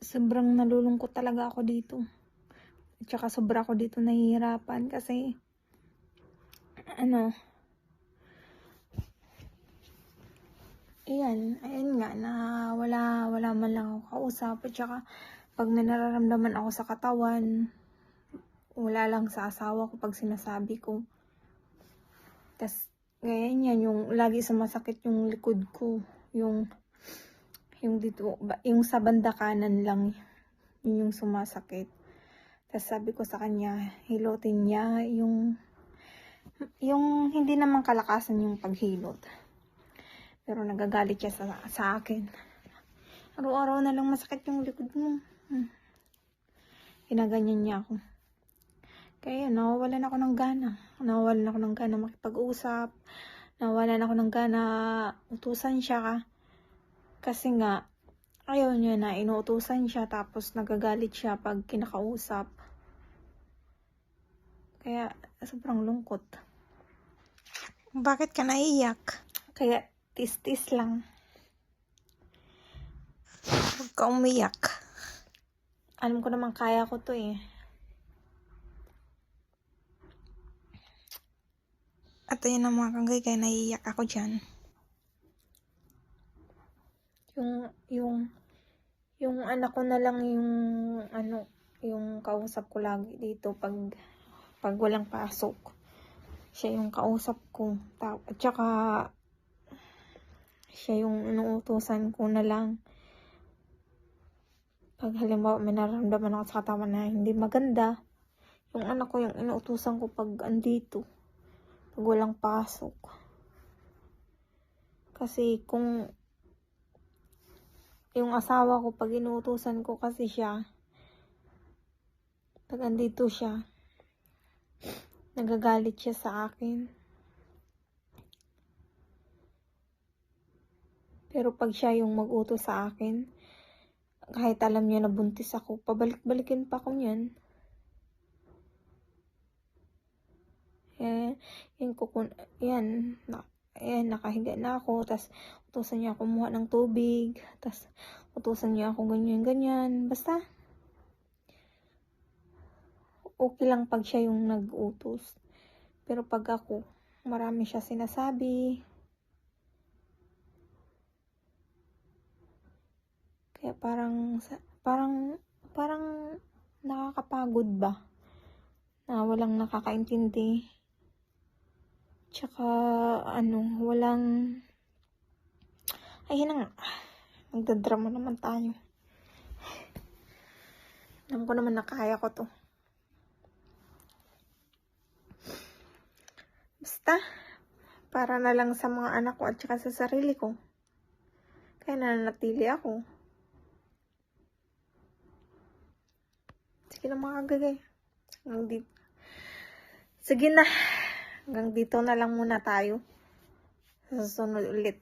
Sobrang nalulungkot talaga ako dito. At saka sobra ako dito nahihirapan kasi ayun nga na wala man lang ako kausap. At saka pag may nararamdaman ako sa katawan, wala lang sa asawa ko pag sinasabi ko. Tas ganyan yan, yung lagi sumasakit yung likod ko, yung dito, yung sa banda kanan lang, yun yung sumasakit. Tas sabi ko sa kanya, hilotin niya yung hindi naman kalakasan yung paghilot. Pero nagagalit siya sa akin. Araw-araw na lang masakit yung likod mo. Ginaganyan niya ako. Kaya nawawalan ako ng gana. Nawawalan ako ng gana makipag-usap. Nawawalan ako ng gana utusan siya. Kasi nga, ayaw niya na inuutusan siya tapos nagagalit siya pag kinakausap. Kaya sobrang lungkot. Bakit ka naiyak? Kaya tis-tis lang. Huwag ka umiyak. Alam ko naman kaya ko to eh. At ayun ang mga kagay, kaya naiiyak ako dyan. Yung anak ko na lang yung kausap ko lagi dito pag walang pasok. Siya yung kausap ko. At saka siya yung inuutusan ko na lang. Pag halimbawa may nararamdaman ako sa katawan na hindi maganda, yung anak ko yung inuutusan ko pag andito. Pag walang pasok. Kasi kung yung asawa ko, pag inuutusan ko kasi siya, pag andito siya, nagagalit siya sa akin. Pero pag siya yung mag-utos sa akin, kahit alam niya na buntis ako, pabalik-balikin pa ko niyan. Nakahiga na ako, tas utusan niya ako kumuha ng tubig, tas utusan niya ako ganyan-ganyan. Basta, okay lang pag siya yung nag-utos. Pero pag ako, marami siya sinasabi. Kaya parang nakakapagod ba? Na walang nakakaintindi. Tsaka, ayun na nga. Nagdadrama naman tayo. Alam ko naman na kaya ko to. Basta, para na lang sa mga anak ko at saka sa sarili ko. Kaya nananatili ako. Sige na mga gagay. Sige na. Hanggang dito na lang muna tayo. Sa susunod ulit.